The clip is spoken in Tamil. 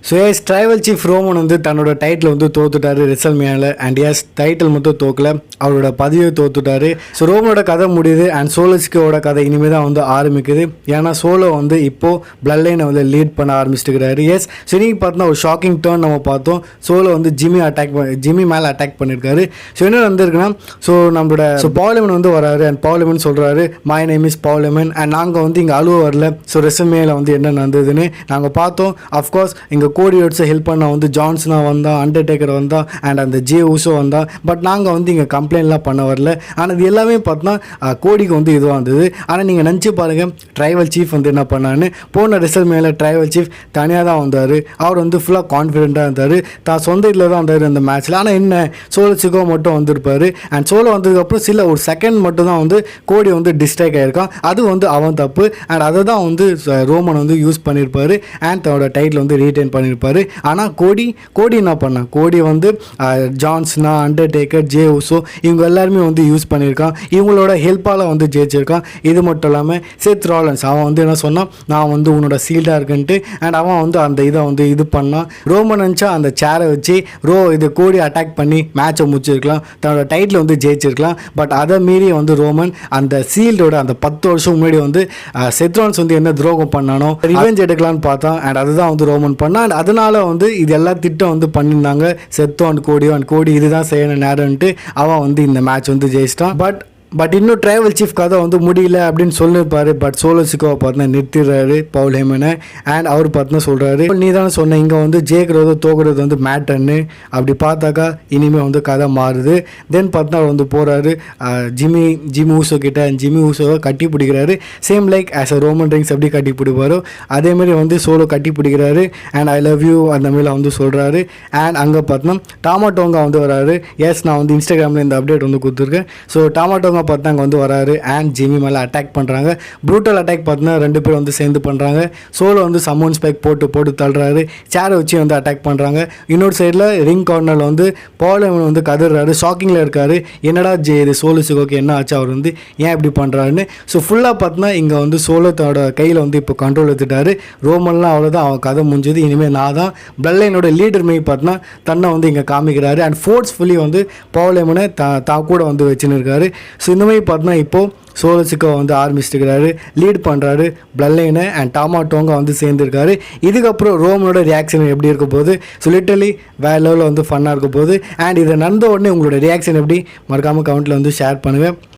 So as tribal chief Roman வந்து தன்னோட டைட்டில் வந்து தோத்துட்டாரு ரெசல்மேனியாவில். அண்ட் எஸ் டைட்டில் மட்டும் தோக்கல, அவரோட பதவியை தோத்துட்டாரு. ஸோ ரோமனோட கதை முடியுது அண்ட் சோலோஸ்கோட கதை இனிமேல் தான் வந்து ஆரம்பிக்குது. ஏன்னா சோலோ வந்து இப்போது பிளட் லைனை வந்து லீட் பண்ண ஆரம்பிச்சிட்டுக்கிறாரு. எஸ் ஸோ இன்னைக்கு பார்த்தோன்னா ஒரு ஷாக்கிங் டேர்ன் நம்ம பார்த்தோம். சோலோ வந்து ஜிம்மி மேலே அட்டாக் பண்ணியிருக்காரு. ஸோ என்ன வந்திருக்குன்னா, ஸோ நம்மளோட பவுலமன் வந்து வராரு அண்ட் பவுலமன் சொல்கிறாரு மை நேம் இஸ் பவுலமன் அண்ட் நாங்கள் வந்து இங்கே அழுவ வரல. ஸோ ரெசல்மேனியாவில் வந்து என்ன நடந்ததுன்னு நாங்கள் பார்த்தோம். அஃப்கோர்ஸ் இங்கே கோடி ரோட்ஸை ஹெல்ப் பண்ண வந்து ஜான்சனா வந்தா, அண்டர்டேக்கர் வந்தா அண்ட் அந்த ஜே ஊசோ வந்தா. பட் நாங்கள் வந்து இங்கே கம்ப்ளைண்ட்லாம் பண்ண வரல. ஆனால் இது எல்லாமே பார்த்தோன்னா கோடிக்கு வந்து இதுவாக இருந்தது. ஆனால் நீங்கள் நினச்சி பாருங்கள், ட்ரைவல் சீஃப் வந்து என்ன பண்ணான்னு. போன ரெசல்மேனியாவில் ட்ரைவல் சீஃப் தனியாக தான் வந்தார். அவர் வந்து ஃபுல்லாக கான்ஃபிடென்ட்டாக இருந்தார், தான் சொந்த இதில் தான் வந்தார் அந்த மேட்ச்சில். ஆனால் என்ன, சோலோ மட்டும் வந்திருப்பார். அண்ட் சோலோ வந்ததுக்கப்புறம் ஒரு செகண்ட் மட்டும் தான் வந்து கோடி வந்து டிஸ்ட்ராக்ட் ஆகிருக்கான். அது வந்து அவன் தப்பு. அண்ட் அதை தான் வந்து ரோமன் வந்து யூஸ் பண்ணியிருப்பார் அண்ட் தன்னோட டைட்டில் வந்து ரீட்டைன் பண்ணியிருப்பார். ஆனால் கோடி என்ன பண்ணான், கோடி வந்து ஜான்சனா, அண்டர்டேக்கர், ஜே ஊசோ இவங்க எல்லாருமே வந்து யூஸ் பண்ணியிருக்கான். இவங்களோட ஹெல்ப்பால் வந்து ஜெயிச்சிருக்கான். இது மட்டும் இல்லாமல் செத் ராலன்ஸ் அவன் வந்து என்ன சொன்னான், நான் வந்து உன்னோட சீல்டாக இருக்குன்ட்டு. அண்ட் அவன் வந்து அந்த இதை வந்து இது பண்ணான். ரோமன் நினச்சா அந்த சேரை வச்சு இது கோடி அட்டாக் பண்ணி மேட்சை முடிச்சிருக்கலாம், தன்னோட டைட்டில் வந்து ஜெயிச்சிருக்கலாம். பட் அதை மீறி வந்து ரோமன் அந்த சீல்டோட அந்த 10 வருஷம் முன்னாடி வந்து செத் ராலன்ஸ் வந்து என்ன துரோகம் பண்ணானோ ரிவெஞ்ச் எடுக்கலான்னு பார்த்தான். அண்ட் அதுதான் வந்து ரோமன் பண்ணான். அண்ட் அதனால வந்து இது எல்லா திட்டம் வந்து பண்ணியிருந்தாங்க செத்தோ அண்ட் கோடி இதுதான் செய்யணும் நேரம்ட்டு அவன் வந்து இந்த மேட்ச் வந்து ஜெயிச்சிட்டான். பட் இன்னும் ட்ரைவல் சீஃப் கதை வந்து முடியல அப்படின்னு சொல்லியிருப்பாரு. பட் சோலோசிக்கோவை பார்த்தீங்கன்னா நிறுத்திடுறாரு பவுல் ஹேமனை. அண்ட் அவர் பார்த்தீங்கன்னா சொல்கிறாரு, நீ தானே சொன்ன இங்கே வந்து ஜெயிக்கிறது தோக்குறது வந்து மேட்டர்னு. அப்படி பார்த்தாக்கா இனிமேல் வந்து கதை மாறுது. தென் பார்த்தா அவர் வந்து போகிறாரு ஜிம்மி ஊசோ கிட்ட. ஜிம்மி ஊசோவை கட்டி பிடிக்கிறாரு. Same like as a Roman Reigns எப்படி கட்டி பிடிப்பாரோ அதேமாதிரி வந்து சோலோ கட்டி பிடிக்கிறாரு. அண்ட் ஐ லவ் யூ அந்த மாதிரி வந்து சொல்கிறாரு. அண்ட் அங்கே பார்த்தோன்னா டாமாட்டோங்க வந்து வராரு. எஸ் நான் வந்து இன்ஸ்டாகிராமில் இந்த அப்டேட் வந்து கொடுத்துருக்கேன். ஸோ டாமாட்டோங்க பார்த்தாங்க வந்து வராரு அண்ட் ஜிம்மி மேலே அட்டாக் பண்ணுறாங்க. ப்ரூட்டல் அட்டாக் பார்த்தீங்கன்னா 2 பேர் வந்து சேர்ந்து பண்ணுறாங்க. சோலோ வந்து சம்மன் ஸ்பைக் போட்டு தள்ளுறாரு. சேரை வச்சு வந்து அட்டாக் பண்ணுறாங்க. இன்னொரு சைடில் ரிங் கார்னரில் வந்து பவுலமன் வந்து கதறாரு, ஷாக்கிங்கில் இருக்காரு. என்னடா இது சோலோசிக்கோக்கு என்ன ஆச்சு, அவர் வந்து ஏன் இப்படி பண்ணுறாருன்னு. ஸோ ஃபுல்லாக பார்த்தீங்கன்னா இங்கே வந்து சோலோத்தோட கையில் வந்து இப்போ கண்ட்ரோல் எடுத்துட்டாரு. ரோமன்லாம் அவ்வளோதான், அவன் கதை முடிஞ்சது. இனிமேல் நான் தான் பிளட் லைனோட லீடர் மாரி பார்த்தீங்கன்னா தன்னை வந்து இங்கே காமிக்கிறாரு. அண்ட் ஃபோர்ஸ்ஃபுல்லி வந்து பவுலமனை தான் கூட வந்து வச்சுன்னு இருக்காரு. ஸோ இந்த மாதிரி பார்த்தோன்னா இப்போது சோலோசிக்கோ வந்து ஆரம்பிச்சிருக்கிறாரு, லீட் பண்ணுறாரு பிளட் லைனை. அண்ட் டாமாட்டோங்க வந்து சேர்ந்துருக்காரு. இதுக்கப்புறம் ரோமனோட ரியாக்ஷன் எப்படி இருக்க போகுது, ஸோ லிட்டரலி வேறு லெவலில் வந்து ஃபன்னாக இருக்க போகுது. அண்ட் இதை நடந்த உடனே உங்களோட ரியாக்ஷன் எப்படி மறக்காமல் கமெண்ட்டில் வந்து ஷேர் பண்ணுவேன்.